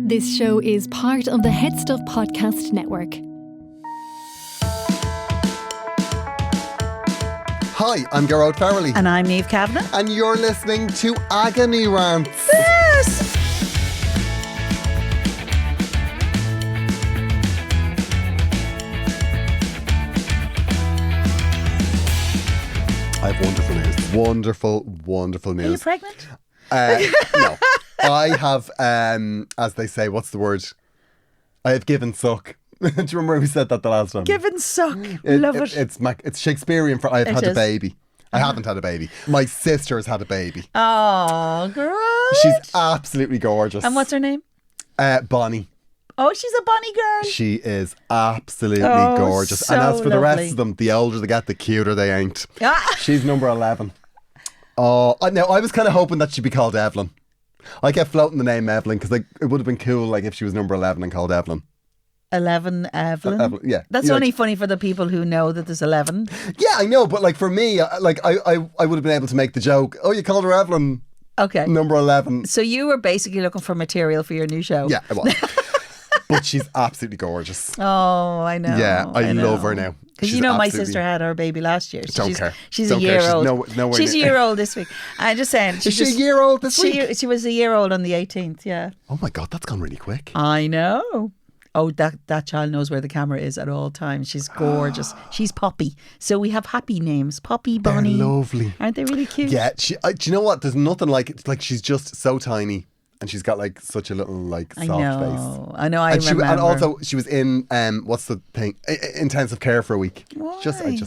This show is part of the Head Stuff Podcast Network. Hi, I'm Gearoid Farrelly. And I'm Niamh Kavanagh. And you're listening to Agony Rants. Yes! I have wonderful news. Wonderful news. Are you pregnant? No. I have, as they say, what's the word? I have given suck. Do you remember we said that the last time? Given suck. Love it. It's Shakespearean for I've had a baby. I haven't had a baby. My sister has had a baby. Oh, great. She's absolutely gorgeous. And what's her name? Bonnie. Oh, she's a Bonnie girl. She is absolutely gorgeous. So and as for the lovely. rest of them, the older they get, the cuter they ain't. Ah. She's number 11. Oh, now I was kind of hoping that she'd be called Evelyn. I kept floating the name Evelyn because it would have been cool if she was number 11 and called Evelyn. 11 Evelyn? Evelyn, yeah. That's only funny for the people who know that there's 11. Yeah, I know, but for me, I would have been able to make the joke, oh, you called her Evelyn. Okay. Number 11. So you were basically looking for material for your new show. Yeah, I was. But she's absolutely gorgeous. Oh, I know. Yeah, I love her now. Because my sister had her baby last year. So Don't care. She's Don't a year care. old. Nowhere She's a near. year old this week. I'm just saying. Is she a year old this week? She was a year old on the 18th, yeah. Oh my God, that's gone really quick. I know. Oh, that child knows where the camera is at all times. She's gorgeous. She's Poppy. So we have happy names. Poppy, Bonnie. They're lovely. Aren't they really cute? Yeah. Do you know what? There's nothing like it. Like she's just so tiny. And she's got such a little soft face. I know. I remember. And also she was in what's the thing? Intensive care for a week. Why? Just need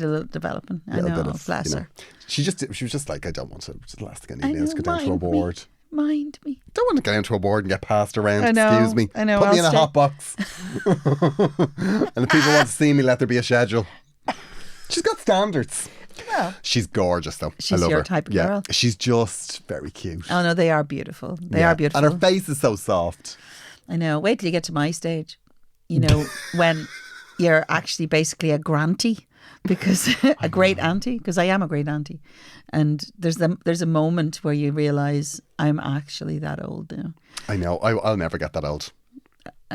a little development. I know. Bless her. She was just like, I don't want to. Just the last thing I need now is to go down to a ward. Mind me. Don't want to get into a ward and get passed around. I know, Excuse me. I know. Put me in a hot box. And if people want to see me, let there be a schedule. She's got standards. Well, she's gorgeous though. She's I love your her. type of girl. She's just very cute. Oh no, they are beautiful. They are beautiful. And her face is so soft. I know. Wait till you get to my stage. When you're actually basically a granty, because a great auntie, because I am a great auntie, and there's a moment where you realise I'm actually that old now. I know. I'll never get that old.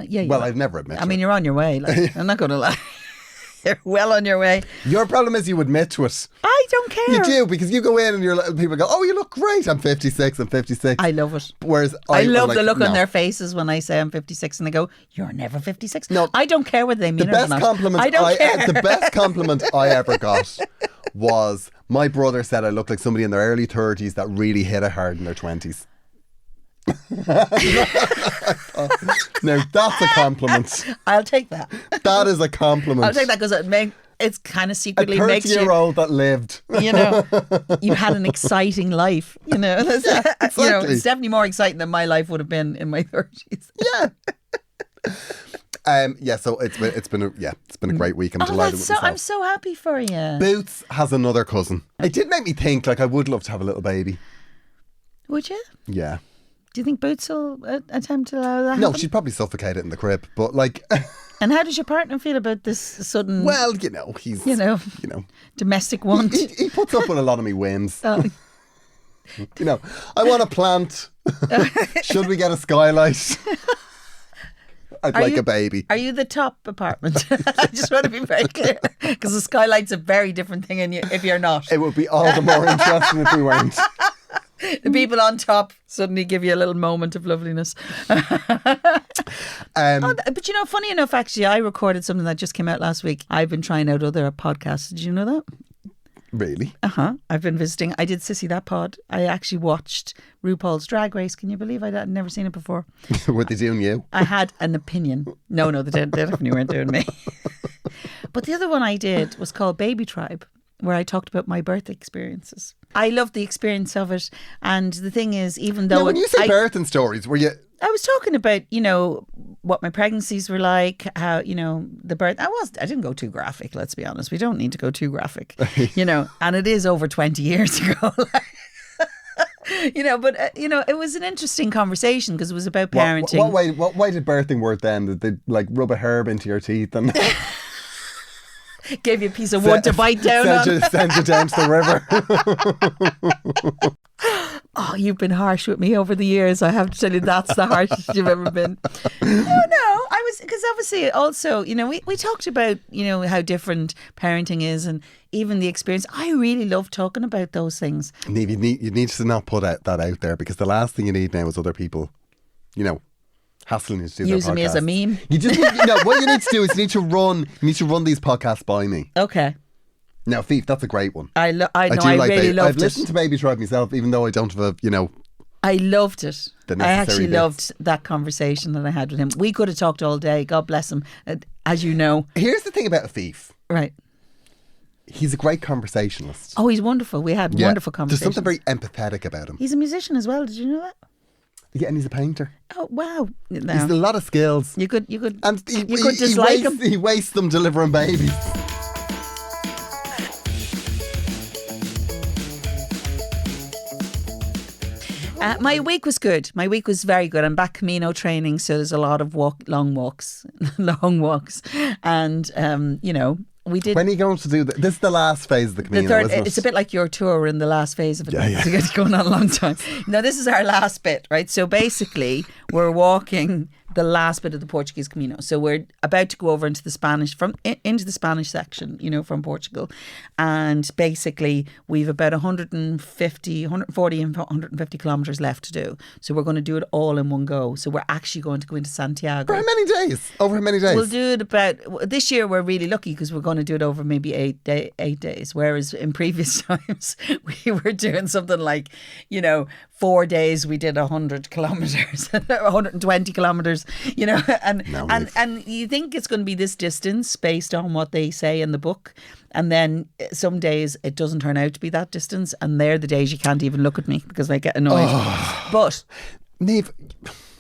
Yeah. Well, I've never admitted. I mean, you're on your way. I'm not going to lie. You're well on your way. Your problem is you admit to it. I don't care. You do, because you go in and people go, oh, you look great. I'm 56. I love it. Whereas I love the look on their faces when I say I'm 56 and they go, you're never 56. No, I don't care whether they mean it or not. I don't care. The best compliment I ever got was my brother said I looked like somebody in their early 30s that really hit it hard in their 20s. Now that's a compliment. I'll take that. That is a compliment. I'll take that because it's kind of secretly a makes you 30-year-old that lived. You had an exciting life. Exactly. It's definitely more exciting than my life would have been in my 30s. Yeah. So it's been a great week. I'm delighted with myself. I'm so happy for you. Boots has another cousin. It did make me think I would love to have a little baby. Would you? Yeah. Do you think Boots will attempt to allow that? No, happen? she'd probably suffocate it in the crib. But And how does your partner feel about this sudden? Well, he's domestic want. He puts up with a lot of me whims. Oh. I want a plant. Should we get a skylight? I'd like a baby. Are you the top apartment? I just want to be very clear, because the skylight's a very different thing if you're not. It would be all the more interesting if we weren't. The people on top suddenly give you a little moment of loveliness. But funny enough, actually, I recorded something that just came out last week. I've been trying out other podcasts. Did you know that? Really? I've been visiting. I did Sissy That Pod. I actually watched RuPaul's Drag Race. Can you believe I'd never seen it before? Were they doing you? I had an opinion. No, they definitely weren't doing me. But the other one I did was called Baby Tribe, where I talked about my birth experiences. I loved the experience of it. And the thing is, even though... Now, when you say birthing stories, were you... I was talking about, what my pregnancies were like, how, the birth... I didn't go too graphic, let's be honest. We don't need to go too graphic, and it is over 20 years ago. It was an interesting conversation because it was about parenting. What way did birthing work then? Did they rub a herb into your teeth and... Gave you a piece of wood to bite down on. Send you down to the river. Oh, you've been harsh with me over the years. I have to tell you, that's the harshest you've ever been. No, I was, because obviously also, we talked about, how different parenting is and even the experience. I really love talking about those things. Niamh, you need to not put that out there, because the last thing you need now is other people, hassling you to do Using me as a podcasts. meme. You just what you need to do is you need to run these podcasts by me. Okay. Now, Fief, that's a great one. I really loved I've it. listened to Baby Tribe myself, even though I don't have I loved it. The I necessary actually bits. loved that conversation that I had with him. We could have talked all day. God bless him. As you know. Here's the thing about Fief. Right. He's a great conversationalist. Oh, he's wonderful. We had wonderful conversations. There's something very empathetic about him. He's a musician as well. Did you know that? Yeah, and he's a painter. Oh, wow. No. He's a lot of skills. You could And you could dislike him. He wastes them delivering babies. My week was good. My week was very good. I'm back Camino training, so there's a lot of long walks, and we did. When are you going to do this? Is the last phase of the Camino, isn't it? It's a bit like your tour. We're in the last phase of it. Yeah. It's going on a long time. Now, this is our last bit, right? So basically, we're walking the last bit of the Portuguese Camino. So we're about to go over into the Spanish, into the Spanish section, from Portugal. And basically, we've about 140 and 150 kilometres left to do. So we're going to do it all in one go. So we're actually going to go into Santiago. For how many days? Over how many days? We'll do it this year we're really lucky because we're going to do it over maybe 8 days. Whereas in previous times, we were doing something like, 4 days we did 100 kilometres, 120 kilometres, and you think it's going to be this distance based on what they say in the book. And then some days it doesn't turn out to be that distance. And they're the days you can't even look at me because I get annoyed. But Niamh,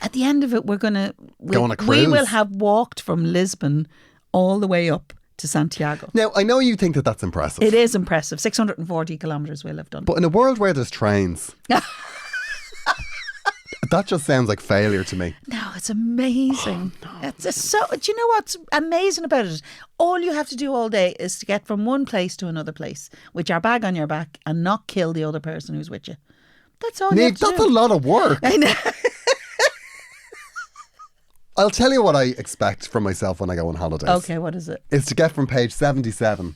at the end of it, go on a we cruise. will have walked from Lisbon all the way up to Santiago. Now, I know you think that that's impressive. It is impressive. 640 kilometres we'll have done. But in a world where there's trains, that just sounds like failure to me. No, it's amazing. Do you know what's amazing about it? All you have to do all day is to get from one place to another place with your bag on your back and not kill the other person who's with you. That's all you have Niamh, to that's do. a lot of work. I know. I'll tell you what I expect from myself when I go on holidays. Okay, what is it? It's to get from page 77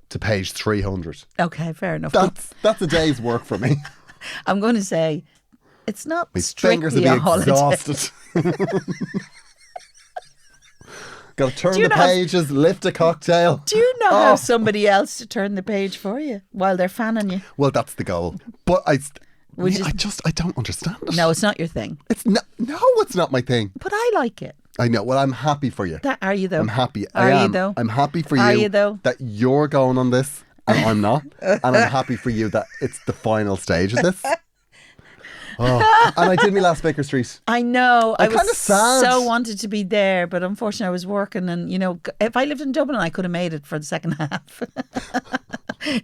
to page 300. Okay, fair enough. That's a day's work for me. I'm going to say it's not My fingers will strictly be a holiday. exhausted. Got to turn Do you the know how- pages, lift a cocktail. Do you know how somebody else to turn the page for you while they're fanning you? Well, that's the goal. But I you don't understand it. No, it's not your thing. It's not my thing. But I like it. I know. Well, I'm happy for you. Are you though? I'm happy. Are I am. you though? I'm happy for Are you, you though? that you're going on this and I'm not. And I'm happy for you that it's the final stage of this. Oh. And I did my last Baker Street. I know. I I'm was kinda sad. so wanted to be there, but unfortunately I was working, and if I lived in Dublin, I could have made it for the second half.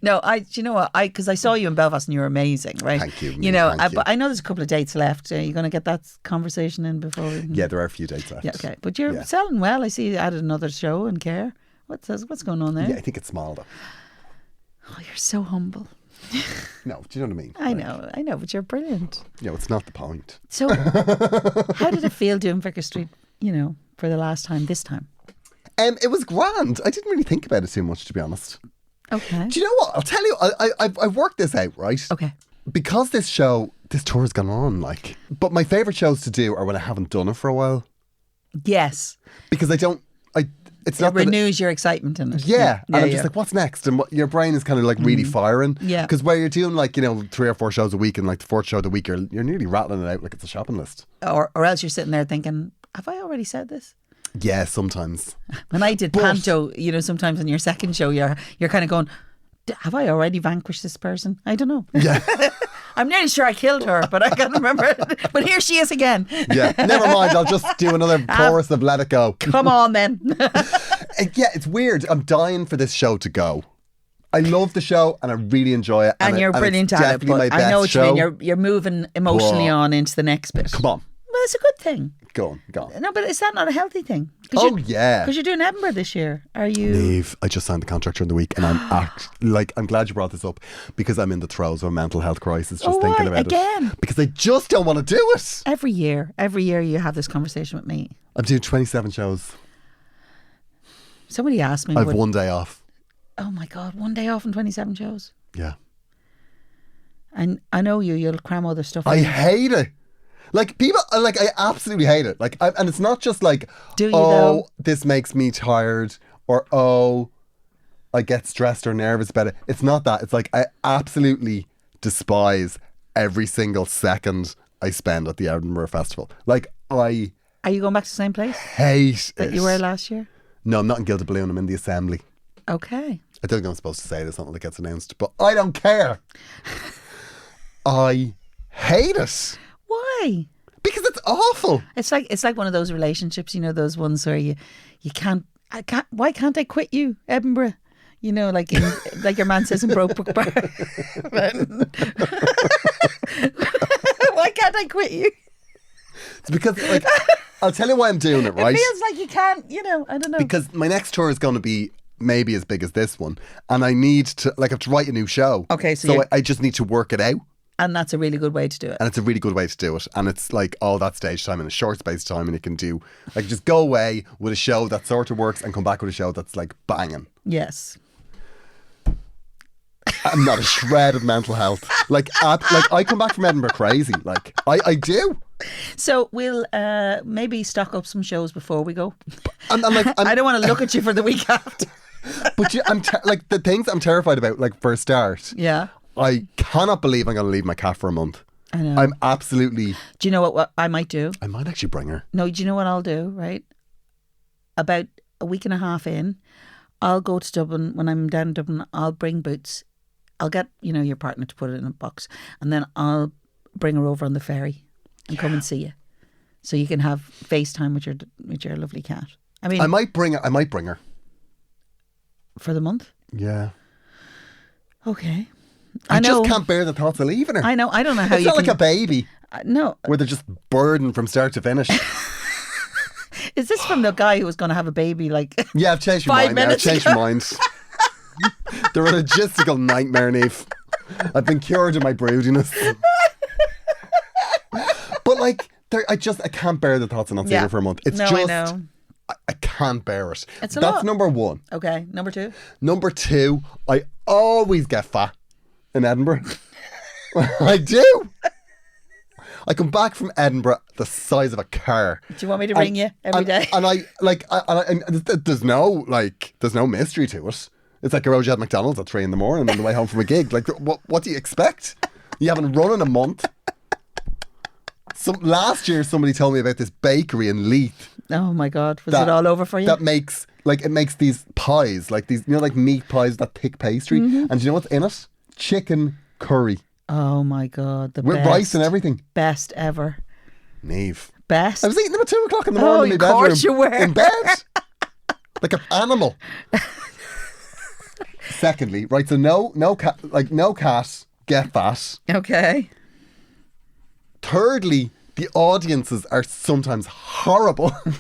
No, do you know what? Because I saw you in Belfast and you were amazing, right? Thank you. But I know there's a couple of dates left. Are you going to get that conversation in before we? Yeah, there are a few dates left. Yeah, okay. But you're selling well. I see you added another show in Care. What's going on there? Yeah, I think it's small though. Oh, you're so humble. No, do you know what I mean? I know, but you're brilliant. It's not the point. So, how did it feel doing Vicar Street, for the last time, this time? It was grand. I didn't really think about it too much, to be honest. Okay. Do you know what? I'll tell you, I've worked this out, right? Okay. Because this tour has gone on, but my favourite shows to do are when I haven't done it for a while. Yes. Because it's not It renews your excitement in it. Yeah, and I'm just like, what's next? And your brain is kind of like really firing. Yeah. Because where you're doing 3 or 4 shows a week, and the fourth show of the week, you're nearly rattling it out like it's a shopping list. Or else you're sitting there thinking, have I already said this? Yeah, sometimes. When I did Panto, sometimes on your second show, you're kind of going, have I already vanquished this person? I don't know. Yeah. I'm nearly sure I killed her, but I can't remember. But here she is again. Yeah, never mind. I'll just do another chorus of Let It Go. Come on then. Yeah, it's weird. I'm dying for this show to go. I love the show and I really enjoy it. And you're brilliant at it. But I know what you mean. You're moving emotionally on into the next bit. Come on. Well, it's a good thing. Go on. No, but is that not a healthy thing? Yeah. Because you're doing Edinburgh this year. Are you? Niamh, I just signed the contract during the week, and I'm glad you brought this up, because I'm in the throes of a mental health crisis just thinking about again? it. Because I just don't want to do it. Every year you have this conversation with me. I'm doing 27 shows. Somebody asked me. I've one day off. Oh my God, one day off and 27 shows. Yeah. And I know you'll cram other stuff I in. hate it. Like, people, I absolutely hate it. Like, and it's not just like, Do you though? This makes me tired, or I get stressed or nervous about it. It's not that. It's like, I absolutely despise every single second I spend at the Edinburgh Festival. Like, Are you going back to the same place hate that it. you were last year? No, I'm not in Gilded Balloon. I'm in the Assembly. Okay. I don't think I'm supposed to say this until it gets announced, but I don't care. I hate it. Why? Because it's awful. It's like one of those relationships, you know, those ones where you can't. Why can't I quit you, Edinburgh? You know, like your man says in Brokeback Mountain. Why can't I quit you? It's because, like, I'll tell you why I'm doing it, right? It feels like you can't, you know, I don't know. Because my next tour is going to be maybe as big as this one, and I need to, like, I have to write a new show. Okay, so I just need to work it out. And that's a really good way to do it. And it's a really good way to do it. And it's like all that stage time in a short space of time, and you can do, like, just go away with a show that sort of works and come back with a show that's like banging. Yes. I'm not a shred of mental health. Like I come back from Edinburgh crazy. Like I do. So we'll maybe stock up some shows before we go. And like, I don't want to look at you for the week after. But like the things I'm terrified about, like, for a start. Yeah. I cannot believe I'm going to leave my cat for a month. I know. I'm absolutely... Do you know what I might do? I might actually bring her. No, do you know what I'll do, right? About a week and a half in, I'll go to Dublin. When I'm down in Dublin, I'll bring Boots. I'll get, you know, your partner to put it in a box. And then I'll bring her over on the ferry and come and see you. So you can have FaceTime with your lovely cat. I mean... I might bring her. For the month? Yeah. Okay. I just can't bear the thoughts of leaving her. I know. I don't know how it's you not like a baby. No. Where they're just burdened from start to finish. Is this from the guy who was going to have a baby like Yeah, I've changed my 5 mind now. I've minutes changed ago? my mind. They're a logistical nightmare, Niamh. I've been cured of my broodiness. But like, I can't bear the thoughts of not seeing her for a month. It's no, just... I know. I can't bear it. It's a That's lot. number one. Okay, number two. Number two, I always get fat in Edinburgh. I do. I come back from Edinburgh the size of a car. Do you want me to ring you every day? And there's no mystery to it. It's like a Roger at McDonald's at 3 a.m. on the way home from a gig. Like, what do you expect? You haven't run in a month. Last year, somebody told me about this bakery in Leith. Oh my God, was it all over for you? That makes these pies, like these, you know, like meat pies, that thick pastry. Mm-hmm. And do you know what's in it? Chicken curry. Oh my God, the With best. rice and everything. Best ever. Niamh. Best. I was eating them at 2 o'clock in the morning in my of bedroom. course you were. In bed. Like an animal. Secondly, right, so no cat, get fat. Okay. Thirdly, the audiences are sometimes horrible. Do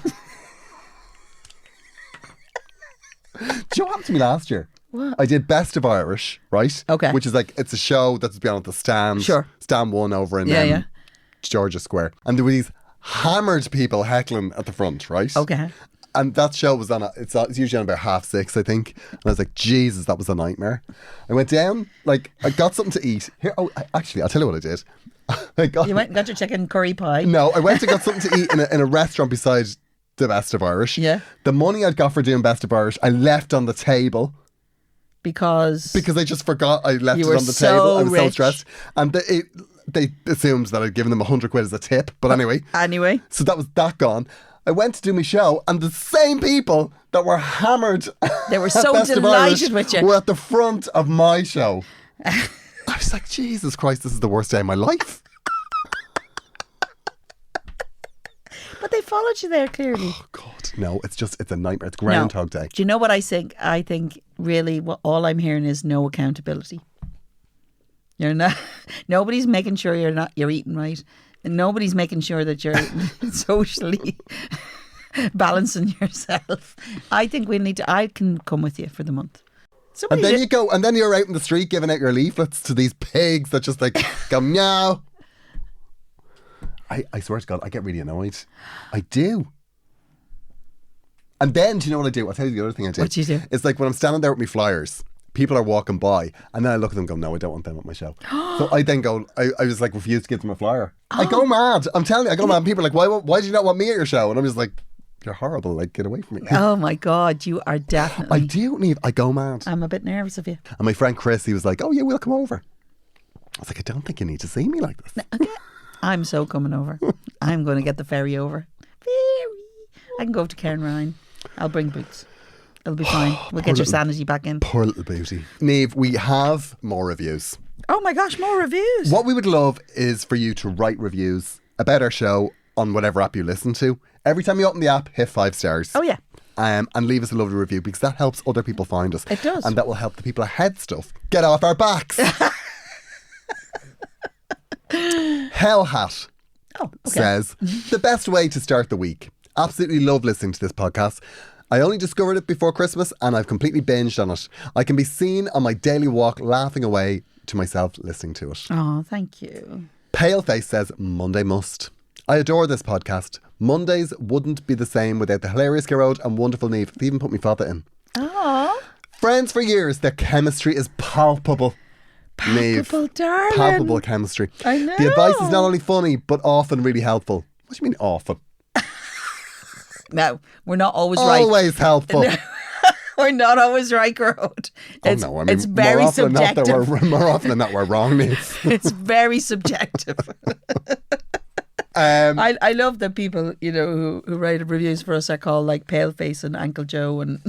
you know what happened to me last year? What? I did Best of Irish, right? Okay. Which is like, it's a show that's been on at the Stand. Sure. Stand 1 over in Yeah. Georgia Square. And there were these hammered people heckling at the front, right? Okay. And that show was on, it's usually on about 6:30, I think. And I was like, Jesus, that was a nightmare. I went down, like, I got something to eat. Actually, I'll tell you what I did. You went and got your chicken curry pie. No, I went and got something to eat in a restaurant beside the Best of Irish. Yeah. The money I'd got for doing Best of Irish, I left on the table. Because I just forgot I left it were on the so table. I was so rich. stressed. And they assumed that I'd given them 100 quid as a tip. But anyway. Anyway. So that was that gone. I went to do my show, and the same people that were hammered They were at so Best of delighted Irish with you. were at the front of my show. I was like, Jesus Christ, this is the worst day of my life. But they followed you there clearly. Oh God, no! It's a nightmare. It's Groundhog Day. Do you know what I think? I think really, all I'm hearing is no accountability. You're not. Nobody's making sure you're eating right. Nobody's making sure that you're socially balancing yourself. I think I can come with you for the month. And then you go, and then you're out in the street giving out your leaflets to these pigs that just like go meow. I swear to God, I get really annoyed. I do. And then, do you know what I do? I'll tell you the other thing I do. What do you do? It's like when I'm standing there with my flyers, people are walking by, and then I look at them and go, no, I don't want them at my show. So I then go, I was like, refuse to give them a flyer. I go mad. I'm telling you, I go mad. And people are like, why do you not want me at your show? And I'm just like, you're horrible. Like, get away from me. Oh my God, you are definitely. I do, Niamh. I go mad. I'm a bit nervous of you. And my friend Chris, he was like, oh yeah, we'll come over. I was like, I don't think you need to see me like this. Okay. I'm so coming over. I'm going to get the ferry over. I can go up to Cairn Ryan. I'll bring boots. It'll be fine. We'll get your sanity back in. Poor little beauty. Niamh, we have more reviews. Oh my gosh, more reviews. What we would love is for you to write reviews about our show on whatever app you listen to. Every time you open the app, hit 5 stars. Oh yeah. And leave us a lovely review, because that helps other people find us. It does. And that will help the people ahead stuff get off our backs. Hell Hat says, the best way to start the week. Absolutely love listening to this podcast. I only discovered it before Christmas and I've completely binged on it. I can be seen on my daily walk laughing away to myself listening to it. Oh, thank you. Paleface says, Monday must. I adore this podcast. Mondays wouldn't be the same without the hilarious Gearoid and wonderful Niamh. They even put me father in. Oh. Friends for years, their chemistry is palpable. Palpable, Niamh. darling. Palpable chemistry. I know. The advice is not only funny, but often really helpful. What do you mean often? No, we're not always right. Always helpful. We're not always right, Gearoid. It's, oh no, I mean, it's very subjective. More often than not, we're wrong, Niamh. It's very subjective. I love that people, who write reviews for us are called like Paleface and Uncle Joe and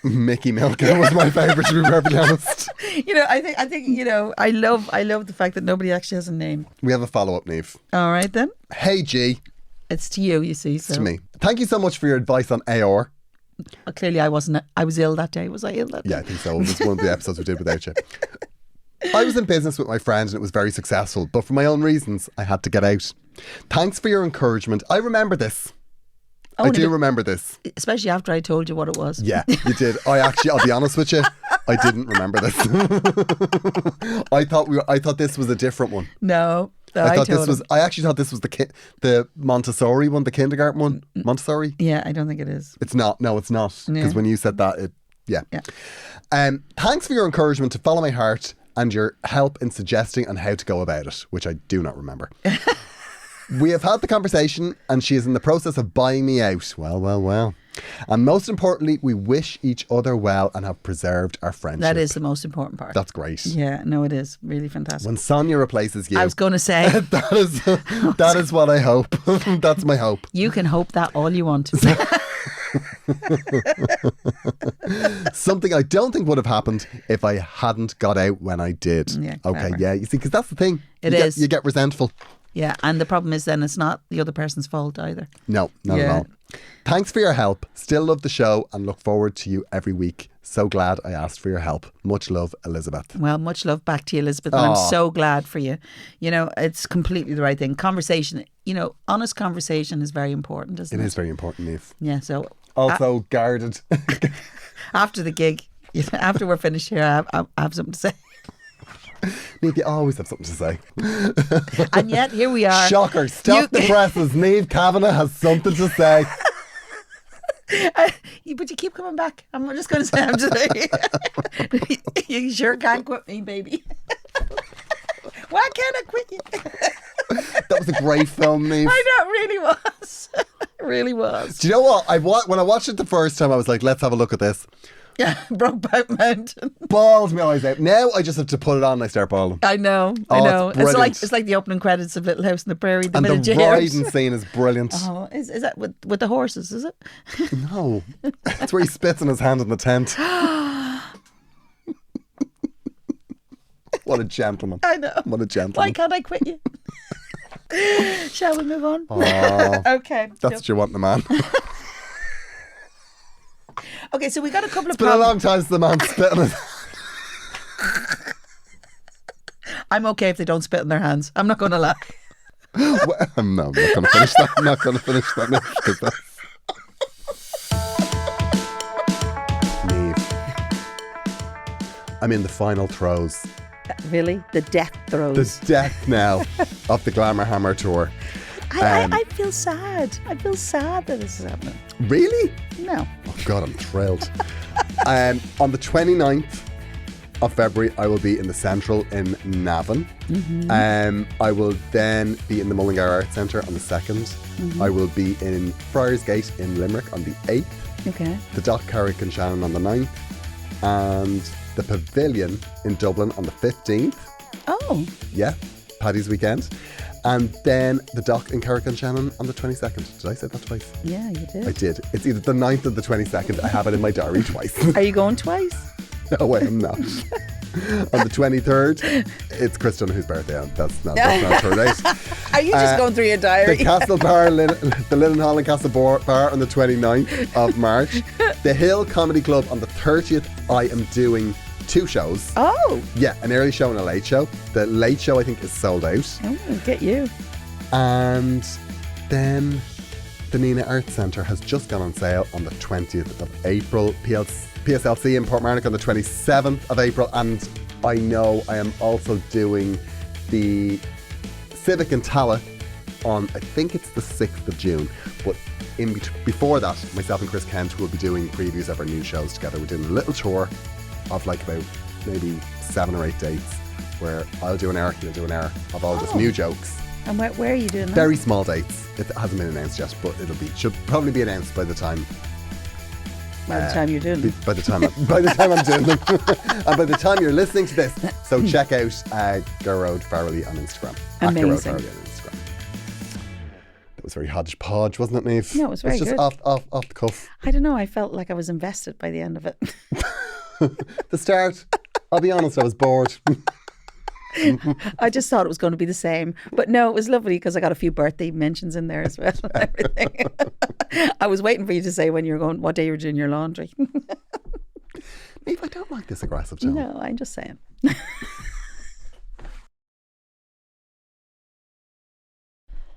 Mickey Milken was my favourite, to be perfectly honest. I think I love the fact that nobody actually has a name. We have a follow-up, Niamh. All right then. Hey G. It's to you, you see. So. It's to me. Thank you so much for your advice on AR. Clearly I wasn't. I was ill that day. Was I ill that day? Yeah, I think so. It was one of the episodes we did without you. I was in business with my friend and it was very successful, but for my own reasons, I had to get out. Thanks for your encouragement. I remember this. I do remember this. Especially after I told you what it was. Yeah, you did. I'll be honest with you, I didn't remember this. I thought this was a different one. No. I actually thought this was the Montessori one, the kindergarten one. Montessori? Yeah, I don't think it is. It's not. No, it's not. Because when you said that, yeah. Thanks for your encouragement to follow my heart and your help in suggesting on how to go about it, which I do not remember. We have had the conversation and she is in the process of buying me out. Well. And most importantly, we wish each other well and have preserved our friendship. That is the most important part. That's great. Yeah, no, it is really fantastic. When Sonia replaces you. I was going to say. that is what I hope. That's my hope. You can hope that all you want. Something I don't think would have happened if I hadn't got out when I did. Yeah, okay, yeah. You see, because that's the thing. You get resentful. Yeah, and the problem is then it's not the other person's fault either. No, not at all. Thanks for your help. Still love the show and look forward to you every week. So glad I asked for your help. Much love, Elizabeth. Well, much love back to you, Elizabeth. And I'm so glad for you. It's completely the right thing. Conversation, honest conversation is very important, isn't it? It is very important, Niamh. Yeah, so... Also guarded. After the gig, after we're finished here, I have something to say. Niamh, you always have something to say. And yet, here we are. Shocker. Stop the presses. Niamh Kavanagh has something to say. But you keep coming back. I'm just going to say, you sure can't quit me, baby. Why can't I quit you? That was a great film, Niamh. I know, it really was. It really was. Do you know what? When I watched it the first time, I was like, let's have a look at this. Yeah, Brokeback Mountain. Bawled my eyes out. Now I just have to put it on and I start bawling. I know. It's like the opening credits of Little House on the Prairie. The riding scene is brilliant. Oh, is that with the horses, is it? No. It's where he spits in his hand in the tent. What a gentleman. I know. What a gentleman. Why can't I quit you? Shall we move on? Oh, okay. That's what you want in a man. Okay, so we got a couple of It's been a long time since the man spit on his I'm okay if they don't spit in their hands. I'm not going to lie. Well, no, I'm not going to finish that. I'm not going to finish that now, because that's... Niamh, I'm in the final throes. Really? The death throes. The death knell of the Glamour Hammer tour. I feel sad. I feel sad that this is happening. Really? No. Oh God, I'm thrilled. On the 29th of February, I will be in the Central in Navan. I will then be in the Mullingar Arts Centre on the 2nd. I will be in Friars Gate in Limerick on the 8th. Okay. The Dock Carrick and Shannon on the 9th. And the Pavilion in Dublin on the 15th. Oh. Yeah, Paddy's weekend. And then the Dock in Carrick and Shannon on the 22nd. Did I say that twice? Yeah, you did. I did. It's either the 9th or the 22nd. I have it in my diary twice. Are you going twice? No, I am not. On the 23rd, it's Kristen whose birthday. That's not her date. Are you just going through your diary? The Castle Bar, the Linen Hall and Castle Bar on the 29th of March. The Hill Comedy Club on the 30th. I am doing 2 shows. Oh. Yeah, an early show and a late show. The late show, I think, is sold out. Oh, get you. And then the Nina Arts Centre has just gone on sale on the 20th of April. PSLC in Portmarnock on the 27th of April. And I know I am also doing the Civic in Tallaght on, I think it's the 6th of June. But before that, myself and Chris Kent will be doing previews of our new shows together. We're doing a little tour of like about maybe 7 or 8 dates where I'll do an hour, he'll do an hour of all just new jokes. And where are you doing that? Very small dates. It hasn't been announced yet, but should probably be announced by the time. By the time you're doing them. By the time I'm doing them. And by the time you're listening to this. So check out Gearoid Farrelly on Instagram. Amazing. Gearoid Farrelly on Instagram. That was very hodgepodge, wasn't it, Niamh? No, it was very good. It's just off the cuff. I don't know. I felt like I was invested by the end of it. The start, I'll be honest, I was bored. I just thought it was going to be the same. But no, it was lovely because I got a few birthday mentions in there as well and everything. I was waiting for you to say when you were going, what day you were doing your laundry. Niamh, I don't like this aggressive tone. No, I'm just saying.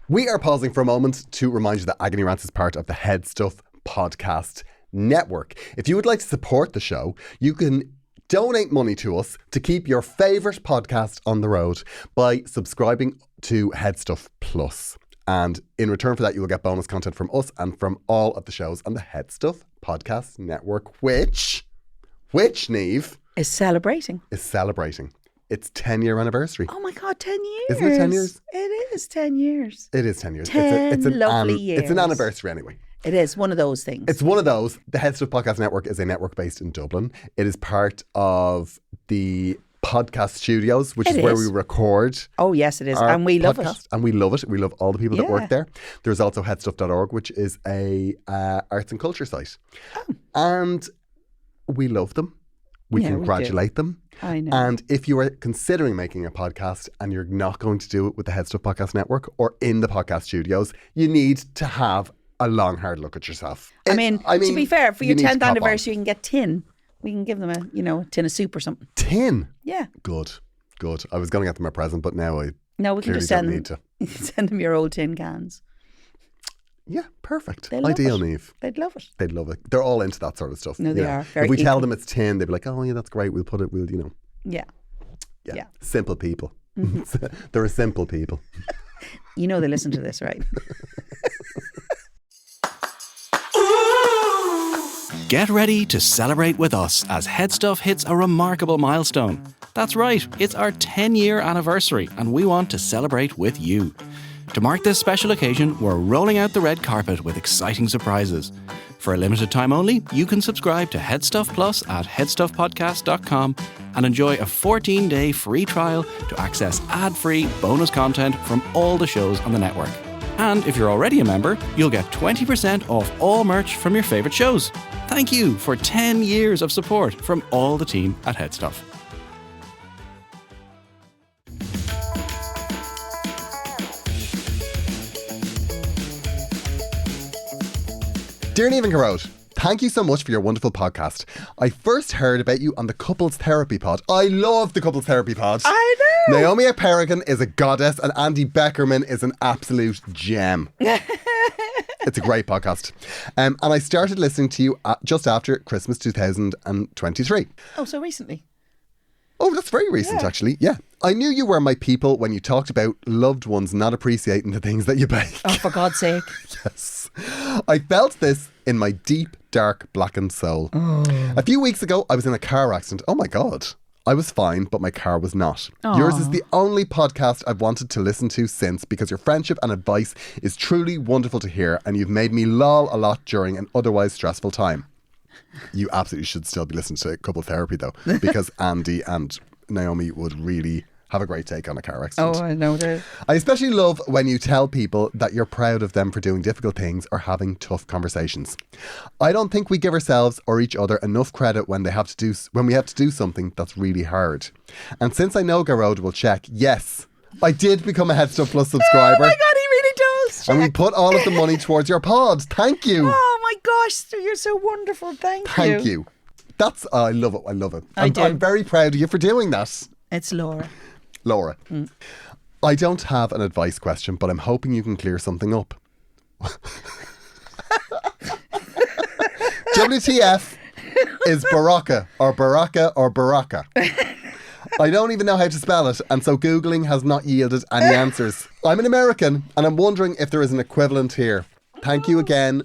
We are pausing for a moment to remind you that Agony Rants is part of the Head Stuff podcast network. If you would like to support the show, you can donate money to us to keep your favourite podcast on the road by subscribing to Headstuff Plus. And in return for that, you will get bonus content from us and from all of the shows on the Headstuff Podcast Network, which Niamh, is celebrating its 10-year anniversary. Oh my God, 10 years. Isn't it 10 years? It is 10 years. It is 10 years. 10 lovely years. It's an anniversary anyway. It is one of those things. It's one of those. The Headstuff Podcast Network is a network based in Dublin. It is part of the podcast studios, which is where we record. Oh, yes, it is. And we love it. And we love it. We love all the people that work there. There's also headstuff.org, which is a arts and culture site. Oh. And we love them. We congratulate them. I know. And if you are considering making a podcast and you're not going to do it with the Headstuff Podcast Network or in the podcast studios, you need to have a long, hard look at yourself. I mean, to be fair, for your 10th anniversary, you can get tin. We can give them a tin of soup or something. Tin? Yeah. Good. I was going to get them a present, but now I we can just send them your old tin cans. Yeah, perfect. Ideal, Niamh. They'd love it. They're all into that sort of stuff. No, they are. If we tell them it's tin, they'd be like, oh yeah, that's great. We'll put it, Yeah. Simple people. They're a simple people. You know they listen to this, right? Get ready to celebrate with us as Headstuff hits a remarkable milestone. That's right, it's our 10-year anniversary and we want to celebrate with you. To mark this special occasion, we're rolling out the red carpet with exciting surprises. For a limited time only, you can subscribe to Headstuff Plus at headstuffpodcast.com and enjoy a 14-day free trial to access ad-free bonus content from all the shows on the network. And if you're already a member, you'll get 20% off all merch from your favourite shows. Thank you for 10 years of support from all the team at Headstuff. Dear Niamh and Gearoid, Thank you so much for your wonderful podcast. I first heard about you on the Couples Therapy Pod. I love the Couples Therapy Pod. I know. Naomi O'Paragon is a goddess and Andy Beckerman is an absolute gem. It's a great podcast. And I started listening to you just after Christmas 2023. Oh, so recently. Oh, that's very recent, actually. Yeah. I knew you were my people when you talked about loved ones not appreciating the things that you bake. Oh, for God's sake. Yes. I felt this in my deep, dark, blackened soul. A few weeks ago, I was in a car accident. Oh my God. I was fine, but my car was not. Yours is the only podcast I've wanted to listen to since because your friendship and advice is truly wonderful to hear and you've made me lol a lot during an otherwise stressful time. You absolutely should still be listening to Couple Therapy though, because Andy and Naomi would really have a great take on a car accident. Oh, I know that. I especially love when you tell people that you're proud of them for doing difficult things or having tough conversations. I don't think we give ourselves or each other enough credit when we have to do something that's really hard. And since I know Gearoid will check, yes, I did become a Head Stuff Plus subscriber. Oh my God, he really does. And we put all of the money towards your pod. Thank you. Oh my gosh, you're so wonderful. Thank you. That's I love it. I love it. I do. I'm very proud of you for doing that. It's Laura. I don't have an advice question, but I'm hoping you can clear something up. WTF is Berocca or Berocca or Berocca? I don't even know how to spell it, and so Googling has not yielded any answers. I'm an American, and I'm wondering if there is an equivalent here. Thank you again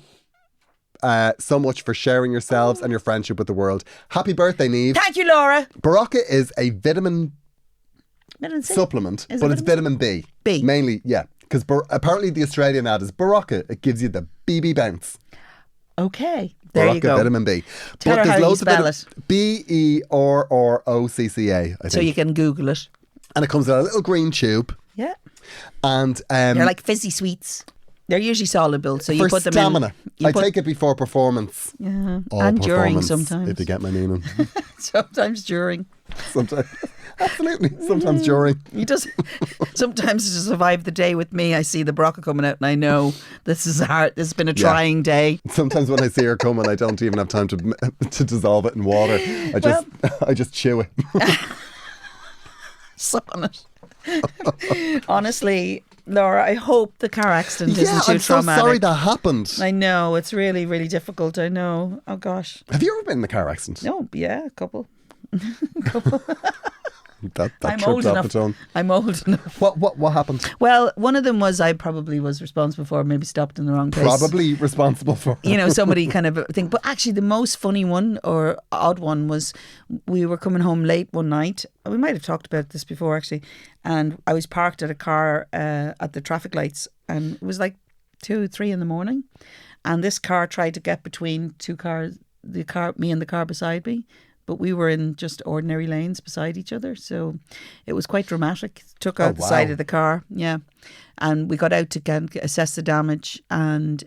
so much for sharing yourselves and your friendship with the world. Happy birthday, Niamh. Thank you, Laura. Berocca is a vitamin C? supplement, Is it but it's vitamin B. B. Mainly, yeah. Because apparently the Australian ad is Berocca. It gives you the BB bounce. Okay. There Berocca you go. vitamin B. Tell her how you spell it. BERROCCA, I think. So you can Google it. And it comes in a little green tube. Yeah. And They're like fizzy sweets. They're usually soluble, so you for put them stamina. in. I take it before performance. Yeah. Or And during performance, sometimes. if you get my meaning. Sometimes during. Sometimes. Absolutely. Sometimes during. He does. Sometimes to survive the day with me, I see the Berocca coming out and I know this is hard. This has been a trying day. Sometimes when I see her coming, I don't even have time to dissolve it in water. I just chew it. Sup on it. Honestly, Laura, I hope the car accident isn't too I'm so traumatic. sorry that happened. I know, it's really, really difficult. I know. Oh gosh. Have you ever been in a car accident? No, yeah, a couple. That I'm tripped old off enough. its own. I'm old enough. What happened? Well, one of them was I probably was responsible for, maybe stopped in the wrong place. Probably responsible for. You know, somebody kind of thing. But actually, the most funny one or odd one was we were coming home late one night. We might have talked about this before, actually. And I was parked at a car at the traffic lights, and it was like 2, 3 in the morning. And this car tried to get between two cars, me and the car beside me. But we were in just ordinary lanes beside each other. So it was quite dramatic. Took out the side of the car. Yeah. And we got out to assess the damage. And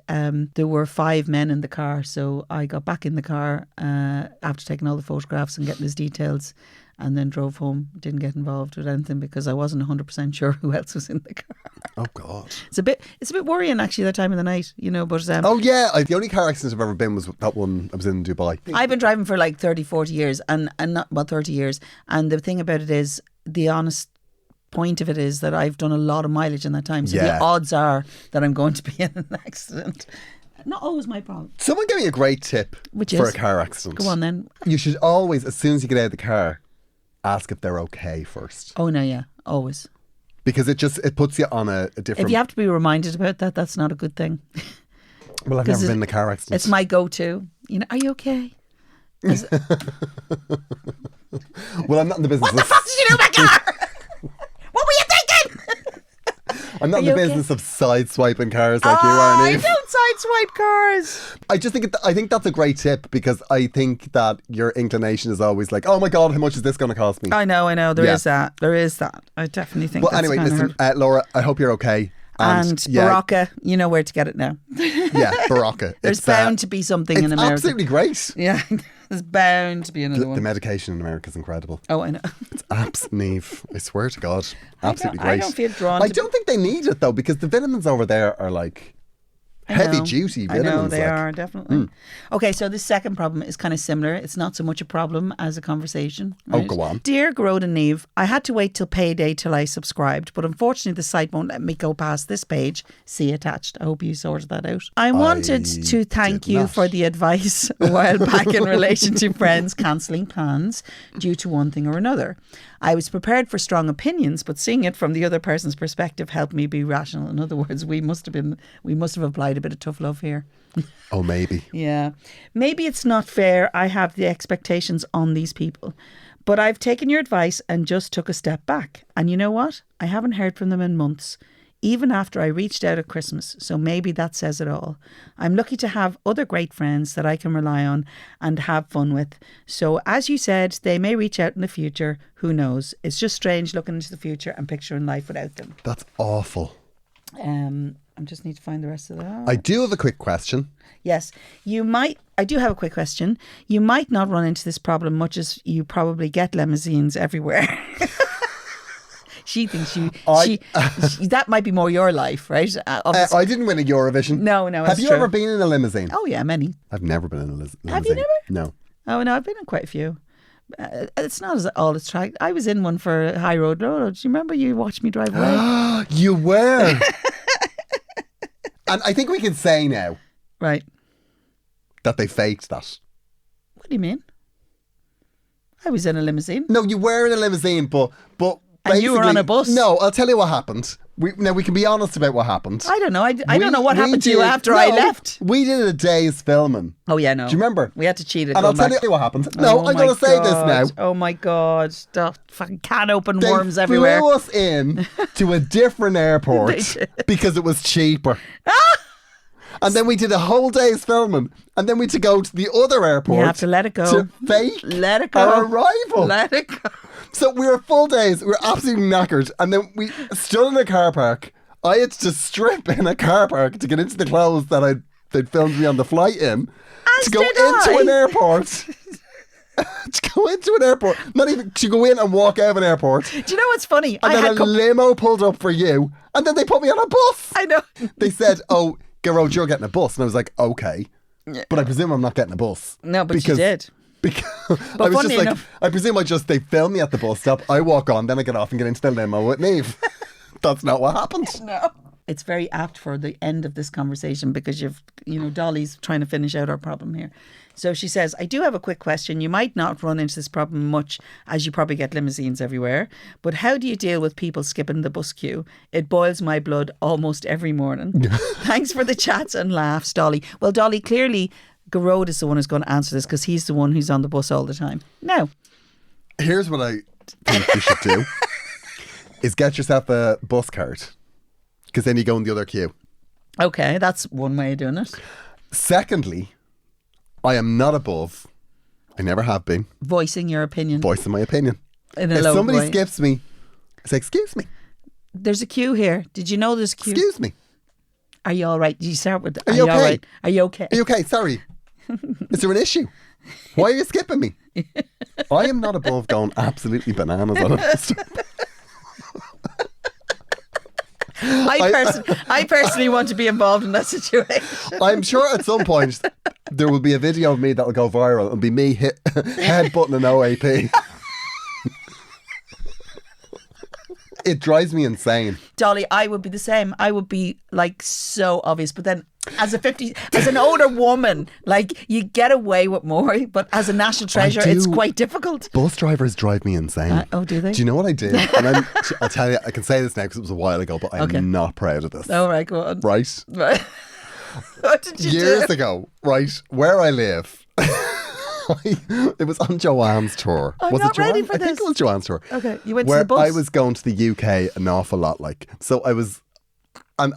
there were 5 men in the car. So I got back in the car after taking all the photographs and getting his details. And then drove home. Didn't get involved with anything because I wasn't 100% sure who else was in the car. Oh God! It's a bit worrying actually that time of the night, you know. But oh yeah, the only car accident I've ever been was that one. I was in Dubai. I've been driving for like 30, 40 years, and not about 30 years. And the thing about it is, the honest point of it is that I've done a lot of mileage in that time. So the odds are that I'm going to be in an accident. Not always my problem. Someone gave me a great tip for a car accident. Go on then. You should always, as soon as you get out of the car, ask if they're okay first. Oh no, yeah, always. Because it puts you on a different... If you have to be reminded about that, that's not a good thing. Well, I've never been in a car accident. It's my go-to. You know, are you okay? Well, I'm not in the business What the fuck did you do with my car? What were you thinking? I'm not in the business of side-swiping cars like you are, I Niamh. don't sideswipe cars. I just think I think that's a great tip because I think that your inclination is always like, oh my God, how much is this going to cost me? I know. There is that. I definitely think Well, that's anyway, kind of listen, hard. Laura, I hope you're okay. And Berocca, you know where to get it now. Yeah, Berocca. There's bound to be something in America. It's absolutely great. Yeah, there's bound to be another one. The medication in America is incredible. Oh, I know. It's Niamh. I swear to God. Absolutely great. I don't feel drawn I to... don't think they need it though because the vitamins over there are like Heavy know. duty I know vitamins. they like. are definitely. Okay, so the second problem is kind of similar. It's not so much a problem as a conversation. Oh, Right? go on. Dear Gearoid and Niamh, I had to wait till payday till I subscribed, but unfortunately the site won't let me go past this page. See attached. I hope you sorted that out. I wanted to thank did you not. for the advice a while back in relation to friends cancelling plans due to one thing or another. I was prepared for strong opinions, but seeing it from the other person's perspective helped me be rational. In other words, we must have applied a bit of tough love here. Oh, maybe. Yeah. Maybe it's not fair I have the expectations on these people. But I've taken your advice and just took a step back. And you know what? I haven't heard from them in months, even after I reached out at Christmas. So maybe that says it all. I'm lucky to have other great friends that I can rely on and have fun with. So as you said, they may reach out in the future. Who knows? It's just strange looking into the future and picturing life without them. That's awful. I just need to find the rest of that. I do have a quick question. Yes, I do have a quick question. You might not run into this problem much as you probably get limousines everywhere. She thinks that might be more your life, right? I didn't win a Eurovision. No, Have that's you true. ever been in a limousine? Oh yeah, many. I've never been in a limousine. Have you never? No. Oh no, I've been in quite a few. It's not as all it's track. I was in one for High Road Road. Do you remember you watched me drive away? You were. And I think we can say now Right. that they faked that. What do you mean? I was in a limousine. No, you were in a limousine, but And you were on a basically- bus? No, I'll tell you what happened. We can be honest about what happened. I don't know. I don't know what We happened to you did- after I no, left. We did a day's filming. Oh yeah, no. Do you remember? We had to cheat it. And I'll going tell back. you what happened. No, Oh I'm my going to say this God. now. Oh my God. Stuff. Fucking can open They worms everywhere. flew us in to a different airport They did. because it was cheaper. And then we did a whole day's filming. And then we had to go to the other airport. You have to let it go. To fake Let it go. our arrival. Let it go. So we were full days. We were absolutely knackered. And then we stood in a car park. I had to strip in a car park to get into the clothes that they'd filmed me on the flight in. As to go did into I. an airport. To go into an airport. Not even to go in and walk out of an airport. Do you know what's funny? And then a limo pulled up for you. And then they put me on a bus. I know. They said, oh, Gearoid, you're getting a bus. And I was like, okay. But I presume I'm not getting a bus. No, but you did. Because I was funny just like, enough- I presume they film me at the bus stop. I walk on, then I get off and get into the limo with Niamh. That's not what happened. No. It's very apt for the end of this conversation because Dolly's trying to finish out our problem here. So she says, I do have a quick question. You might not run into this problem much as you probably get limousines everywhere. But how do you deal with people skipping the bus queue? It boils my blood almost every morning. Thanks for the chats and laughs, Dolly. Well, Dolly, clearly Gearoid is the one who's going to answer this because he's the one who's on the bus all the time. Now, Here's what I think you should do. Is get yourself a bus card. Because then you go in the other queue. okay, that's one way of doing it. Secondly, I am not above, I never have been, Voicing your opinion voicing my opinion. in a If low somebody way. skips me, I say, excuse me, There's a queue here. Did you know there's a queue? excuse me. Are you all right? Did you start with, Are you all okay? right? Are you okay? Are you okay? Sorry. Is there an issue? Why are you skipping me? I am not above going absolutely bananas on it. I personally want to be involved in that situation. I'm sure at some point there will be a video of me that will go viral and be me headbutting an OAP. It drives me insane. Dolly, I would be the same. I would be like so obvious, but then as an older woman, like you get away with more, but as a national treasure, it's do. quite difficult. Bus drivers drive me insane. Oh, do they? Do you know what I did? And I'll tell you, I can say this now because it was a while ago, but I'm Okay. not proud of this. All right, go on. Right? What did you Years do? ago, right, where I live, it was on Joanne's tour. I'm was not it Joanne? ready for I think this. it was Joanne's tour. Okay, you went to where the bus. I was going to the UK an awful lot, like. So I was, and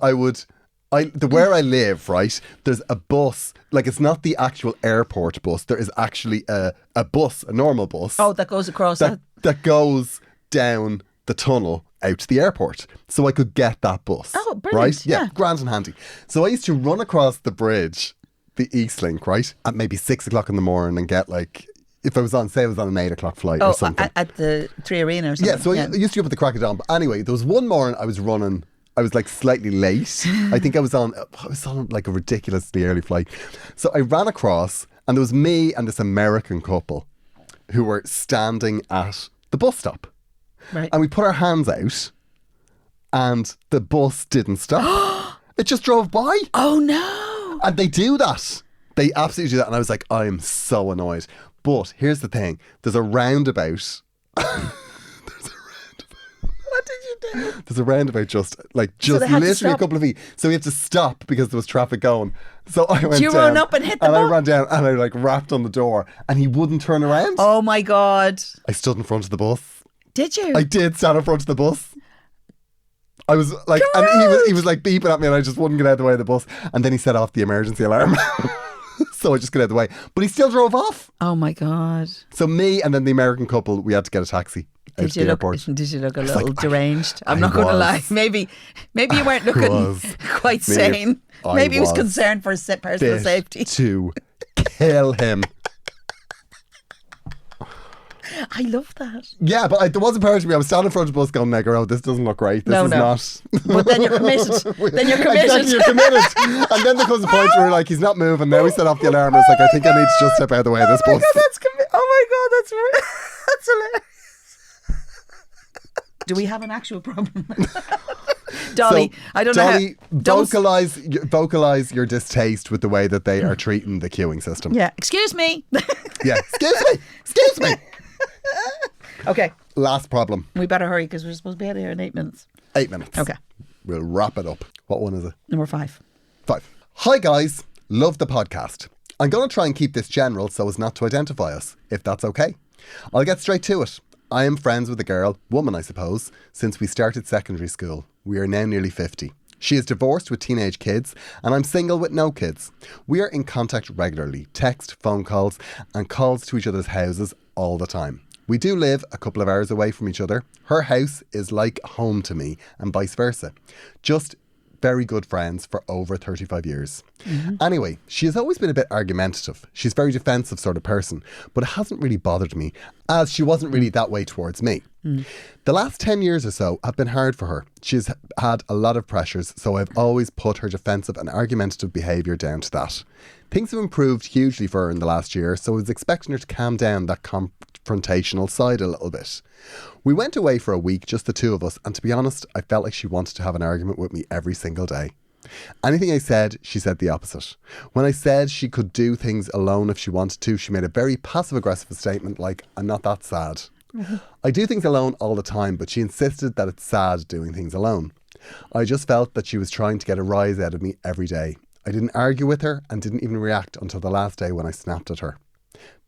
where I live, right, there's a bus, like it's not the actual airport bus, there is actually a bus, a normal bus. Oh, that goes across that goes down the tunnel out to the airport. So I could get that bus. Oh, brilliant, Right? yeah. Grand and handy. So I used to run across the bridge, the East Link, right? At maybe 6 o'clock in the morning and get like, if I was on an 8 o'clock flight or something. at the Three Arena or something. Yeah, so I used to be up at the crack of dawn. But anyway, there was one morning I was running I was like slightly late. I think I was on like a ridiculously early flight. So I ran across and there was me and this American couple who were standing at the bus stop. Right. And we put our hands out and the bus didn't stop. It just drove by. Oh no. And they do that. They absolutely do that. And I was like, I am so annoyed. But here's the thing. There's a roundabout. What did you do? There's a roundabout just they had to literally a stop. couple of feet. So we had to stop because there was traffic going. So I went you down. run up and hit the And I button? ran down and I like rapped on the door and he wouldn't turn around. Oh my God. I stood in front of the bus. Did you? I did stand in front of the bus. I was like, and he was like beeping at me and I just wouldn't get out of the way of the bus. And then he set off the emergency alarm. So I just got out of the way. But he still drove off. Oh my God. So me and then the American couple, we had to get a taxi out to the airport. Did you look a was little like, deranged? I'm I not going to was. lie. Maybe you weren't looking was. quite Maybe sane. I Maybe he was was. concerned for his personal Fit safety. to kill him. I love that. Yeah, but there was a part of me, I was standing in front of the bus going, Meg, oh, this doesn't look right. This is not. But then you're committed. Then you're committed. Exactly, you're committed. And then there comes a point where like, he's not moving. Now he set off the alarm. It's like, I think I need to just step out of the way of this Oh my bus. God, oh my God, that's hilarious. Do we have an actual problem? Dolly, So, I don't Dolly, know how... vocalize your distaste with the way that they are treating the queuing system. Yeah, excuse me. Yeah. Excuse me. Okay, Last problem. we better hurry because we're supposed to be out of here in 8 minutes. 8 minutes. Okay, We'll wrap it up. What one is it? number 5. 5. Hi guys, love the podcast. I'm going to try and keep this general so as not to identify us, if that's okay. I'll get straight to it. I am friends with a girl, woman I suppose, since we started secondary school. We are now nearly 50. She is divorced with teenage kids and I'm single with no kids. We are in contact regularly, text, phone calls and calls to each other's houses all the time. We do live a couple of hours away from each other. Her house is like home to me and vice versa. Just very good friends for over 35 years. Anyway, she has always been a bit argumentative. She's a very defensive sort of person, but it hasn't really bothered me as she wasn't really that way towards me. The last 10 years or so have been hard for her. She's had a lot of pressures, so I've always put her defensive and argumentative behaviour down to that. Things have improved hugely for her in the last year, so I was expecting her to calm down that confrontational side a little bit. We went away for a week, just the two of us, and to be honest, I felt like she wanted to have an argument with me every single day. Anything I said, she said the opposite. When I said she could do things alone if she wanted to, she made a very passive-aggressive statement like, I'm not that sad. I do things alone all the time, but she insisted that it's sad doing things alone. I just felt that she was trying to get a rise out of me every day. I didn't argue with her and didn't even react until the last day when I snapped at her.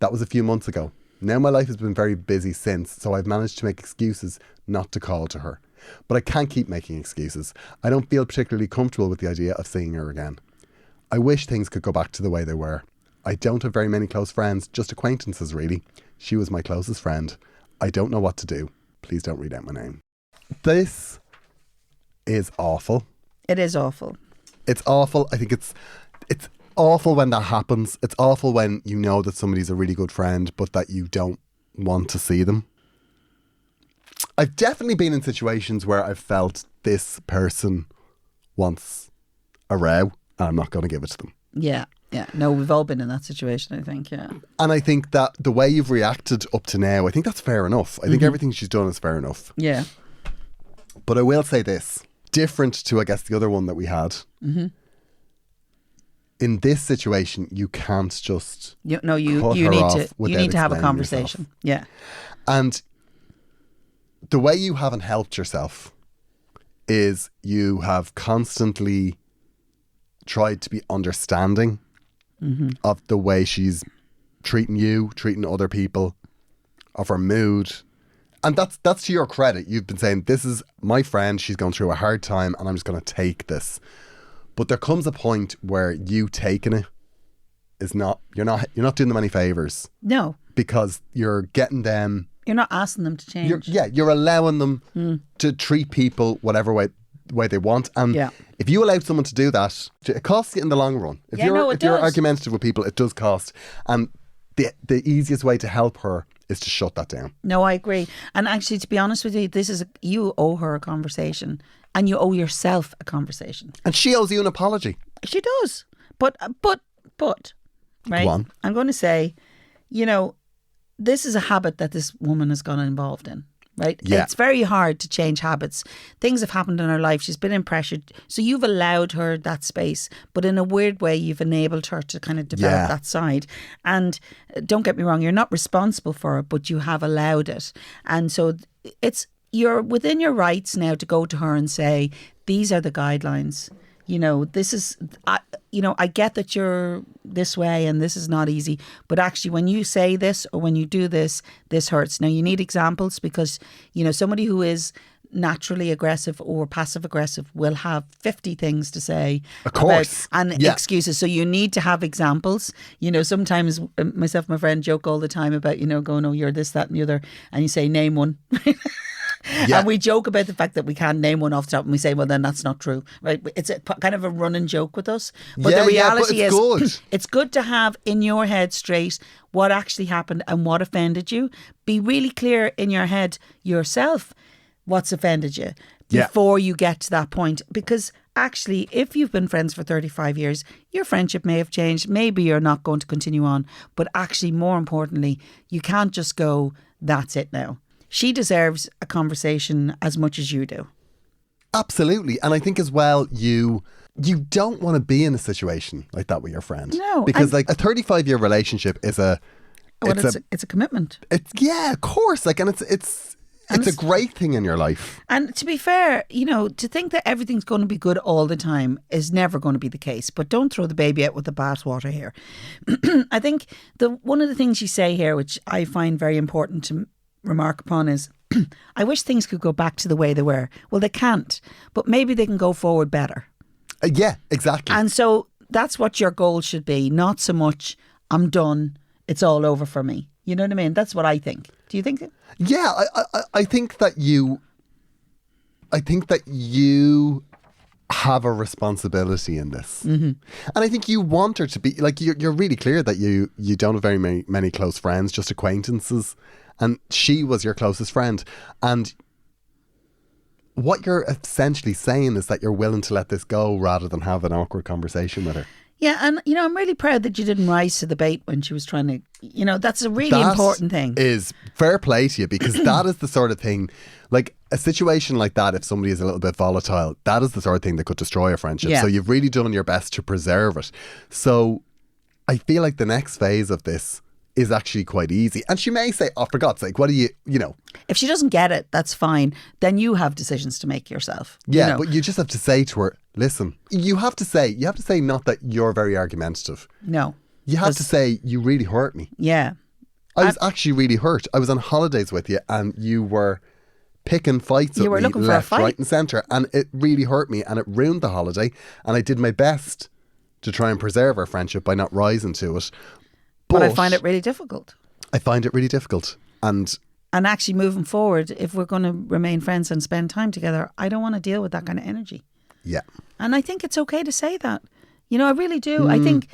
That was a few months ago. Now my life has been very busy since, so I've managed to make excuses not to call to her. But I can't keep making excuses. I don't feel particularly comfortable with the idea of seeing her again. I wish things could go back to the way they were. I don't have very many close friends, just acquaintances really. She was my closest friend. I don't know what to do. Please don't read out my name. This is awful. It is awful. It's awful. I think it's awful when that happens. It's awful when you know that somebody's a really good friend, but that you don't want to see them. I've definitely been in situations where I've felt this person wants a row and I'm not going to give it to them. Yeah. No, we've all been in that situation, I think, yeah. And I think that the way you've reacted up to now, I think that's fair enough. I think everything she's done is fair enough. Yeah. But I will say this, different to, I guess, the other one that we had. In this situation, you can't just You cut need her to off without have a explaining conversation. yourself. Yeah. And the way you haven't helped yourself is you have constantly tried to be understanding of the way she's treating you, treating other people, of her mood. And that's to your credit. You've been saying, this is my friend, she's going through a hard time and I'm just going to take this. But there comes a point where you taking it is not, you're not doing them any favours. No. Because you're getting them. You're not asking them to change. You're allowing them to treat people whatever way they want. And if you allow someone to do that, it costs you in the long run. If you're argumentative with people, it does cost. And the easiest way to help her is to shut that down. No, I agree. And actually, to be honest with you, you owe her a conversation, and you owe yourself a conversation. And she owes you an apology. She does. But, right? Go on. I'm going to say, this is a habit that this woman has gotten involved in, right? Yeah. It's very hard to change habits. Things have happened in her life. She's been in pressure. So you've allowed her that space, but in a weird way, you've enabled her to kind of develop that side. And don't get me wrong, you're not responsible for it, but you have allowed it. And so you're within your rights now to go to her and say, these are the guidelines. This is, I get that you're this way and this is not easy, but actually when you say this or when you do this, this hurts. Now you need examples because, somebody who is naturally aggressive or passive aggressive will have 50 things to say. Of course. Excuses. So you need to have examples. Sometimes myself and my friend joke all the time about, going, oh, you're this, that and the other. And you say, name one. Yeah. And we joke about the fact that we can't name one off the top and we say, well, then that's not true. Right? It's a kind of a running joke with us. But the reality is good. It's good to have in your head straight what actually happened and what offended you. Be really clear in your head yourself what's offended you before you get to that point. Because actually, if you've been friends for 35 years, your friendship may have changed. Maybe you're not going to continue on. But actually, more importantly, you can't just go, that's it now. She deserves a conversation as much as you do. Absolutely. And I think as well, you don't want to be in a situation like that with your friend. No. Because like a 35-year relationship is it's a commitment. Of course. Like, and it's a great thing in your life. And to be fair, to think that everything's going to be good all the time is never going to be the case. But don't throw the baby out with the bathwater here. I think one of the things you say here, which I find very important to remark upon, is I wish things could go back to the way they were. Well, they can't, but maybe they can go forward better. Yeah, exactly. And so that's what your goal should be. Not so much, I'm done, it's all over for me. You know what I mean? That's what I think. Do you think that? Yeah, I think that you have a responsibility in this. Mm-hmm. And I think you want her to be, like, you're really clear that you don't have very many close friends, just acquaintances. And she was your closest friend. And what you're essentially saying is that you're willing to let this go rather than have an awkward conversation with her. Yeah, and I'm really proud that you didn't rise to the bait when she was trying to, that's a really important thing. Is fair play to you, because that is the sort of thing, like a situation like that, if somebody is a little bit volatile, that is the sort of thing that could destroy a friendship. Yeah. So you've really done your best to preserve it. So I feel like the next phase of this is actually quite easy. And she may say, oh, for God's sake, what do you know? If she doesn't get it, that's fine. Then you have decisions to make yourself. Yeah, but you just have to say to her, listen, you have to say not that you're very argumentative. No. You have to say, you really hurt me. Yeah. I was actually really hurt. I was on holidays with you and you were picking fights with me left, right and centre. And it really hurt me and it ruined the holiday. And I did my best to try and preserve our friendship by not rising to it. But I find it really difficult. I find it really difficult. And actually moving forward, if we're going to remain friends and spend time together, I don't want to deal with that kind of energy. Yeah. And I think it's okay to say that. I really do. I think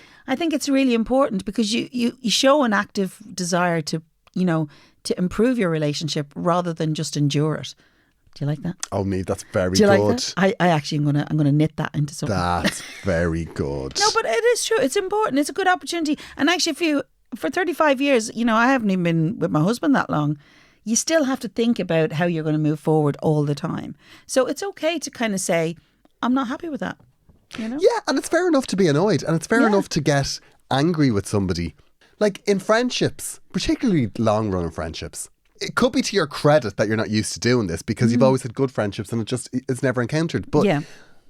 it's really important because you show an active desire to improve your relationship rather than just endure it. Do you like that? Oh, Niamh, that's very good. Do you like that? I actually I'm gonna knit that into something. That's very good. No, but it is true. It's important. It's a good opportunity. And actually, for 35 years, I haven't even been with my husband that long. You still have to think about how you're going to move forward all the time. So it's okay to kind of say, I'm not happy with that. Yeah, and it's fair enough to be annoyed, and it's fair enough to get angry with somebody. Like in friendships, particularly long-running friendships, it could be to your credit that you're not used to doing this because you've always had good friendships and it's never encountered. But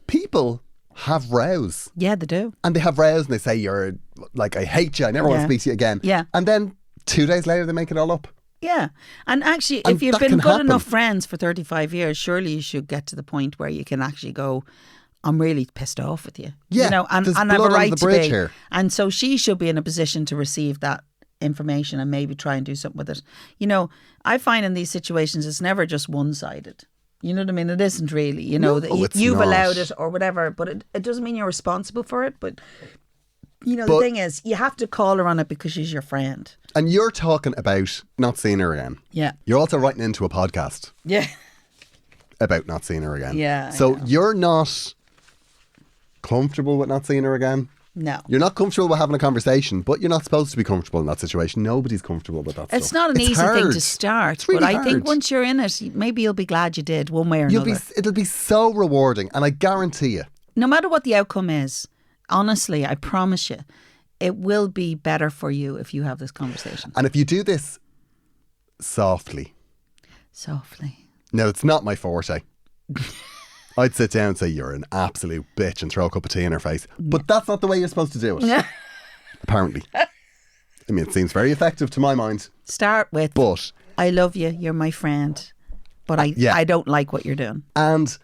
people have rows. Yeah, they do. And they have rows and they say, you're like, I hate you, I never want to speak to you again. Yeah. And then 2 days later they make it all up. Yeah. And actually, if you've been good enough friends for 35 years, surely you should get to the point where you can actually go, I'm really pissed off with you. Yeah. And there's I have blood a right on the to bridge be. here. And so she should be in a position to receive that information and maybe try and do something with it. I find in these situations it's never just one-sided. You know what I mean? It isn't really. You've not. allowed it or whatever, but it doesn't mean you're responsible for it. But the thing is, you have to call her on it because she's your friend. And you're talking about not seeing her again. Yeah. You're also writing into a podcast Yeah. about not seeing her again. Yeah, I So know. you're not comfortable with not seeing her again? No. You're not comfortable with having a conversation, but you're not supposed to be comfortable in that situation. Nobody's comfortable with that It's stuff. not an easy thing hard. to start, It's really but I think hard. once you're in it, maybe you'll be glad you did one way or another. It'll be so rewarding, and I guarantee you. No matter what the outcome is, honestly, I promise you, it will be better for you if you have this conversation. And if you do this softly, Softly. no, it's not my forte. I'd sit down and say, you're an absolute bitch and throw a cup of tea in her face. But that's not the way you're supposed to do it, apparently. I mean, it seems very effective to my mind. Start with, But, I love you, you're my friend, but I don't like what you're doing. and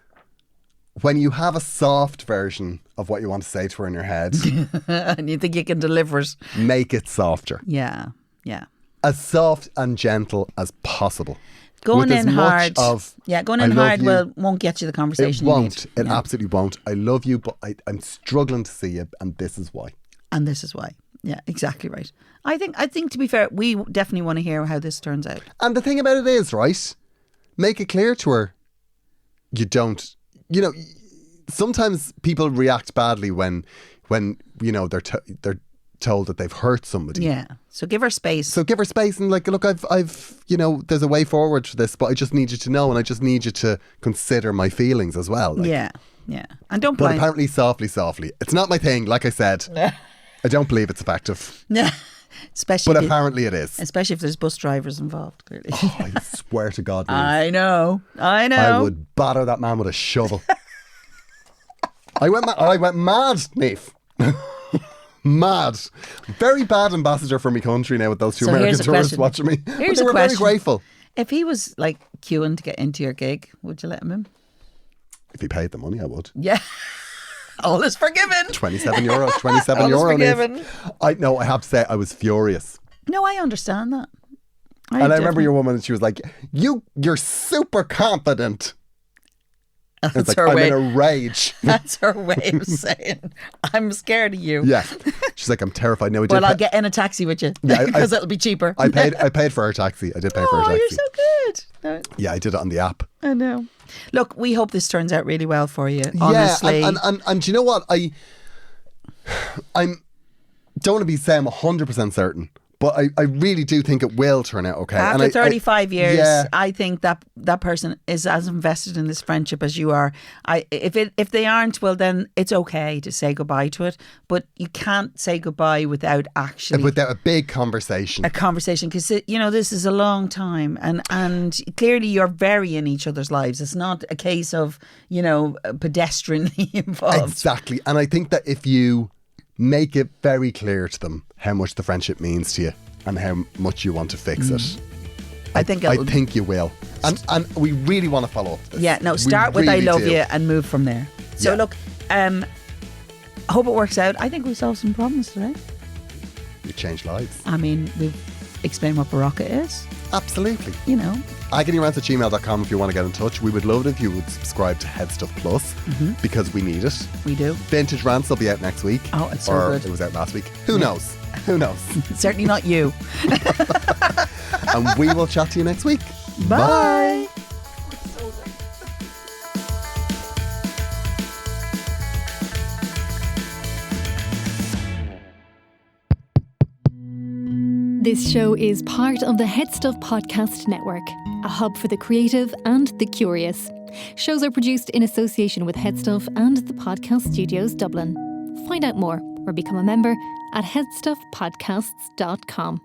when you have a soft version of what you want to say to her in your head, And you think you can deliver it. make it softer. Yeah, yeah. As soft and gentle as possible. Going With as in much hard. of, Going "I in love hard you." won't get you the It conversation you won't. need. It Yeah. absolutely won't. I love you, but I'm struggling to see you, and this is why. And this is why. Yeah, exactly right. I think to be fair, we definitely want to hear how this turns out. And the thing about it is, right, make it clear to her you don't, sometimes people react badly when they're told that they've hurt somebody. Yeah. So give her space. So give her space and look, I've there's a way forward for this, but I just need you to know, and I just need you to consider my feelings as well. Yeah. And don't But blame. apparently softly. It's not my thing, like I said. I don't believe it's effective. especially But apparently it is. especially if there's bus drivers involved, clearly. I swear to God, Niamh, I know. I would batter that man with a shovel. I went mad, Niamh. Mad. Very bad ambassador for my country now with those two So American here's a tourists question. watching me. But Here's they a were very question. grateful. If he was like queuing to get into your gig, would you let him in? If he paid the money, I would. Yeah. All is forgiven. 27 euros. 27 All is euro. forgiven. I have to say, I was furious. No, I understand that. And I remember definitely- your woman, and she was like, you're super confident. That's It's like, her I'm way. in a rage. That's her way of saying, I'm scared of you. Yeah. She's like, I'm terrified. No, Well, I'll get in a taxi with you Yeah, because it'll be cheaper. I paid for her taxi. I did pay for her Oh, taxi. you're so good. No, Yeah, I did it on the app. I know. Look, we hope this turns out really well for you. Honestly. Yeah, and do you know what? I'm don't want to be saying I'm 100% certain, but I really do think it will turn out okay. After And 35 years, yeah. I think that person is as invested in this friendship as you are. If they aren't, well, then it's okay to say goodbye to it. But you can't say goodbye without actually without a big conversation. a conversation, because this is a long time, and clearly you're very in each other's lives. It's not a case of pedestrianly involved. Exactly. And I think that if you make it very clear to them how much the friendship means to you and how much you want to fix it, I think you will. And we really want to follow up this. Yeah, no, We start with I really love do. you and move from there. So Yeah. look, I hope it works out. I think we solved some problems today. You change lives. I mean, we've explained what Berocca is, Absolutely. agonyrounds@gmail.com if you want to get in touch. We would love it if you would subscribe to Head Stuff Plus because we need it. we do. Vintage Rants will be out next week. Oh, it's so or good. It was out last week. Who knows? Who knows? Certainly not you. And we will chat to you next week. Bye. This show is part of the Head Stuff Podcast Network, a hub for the creative and the curious. Shows are produced in association with Head Stuff and the Podcast Studios Dublin. Find out more or become a member at headstuffpodcasts.com.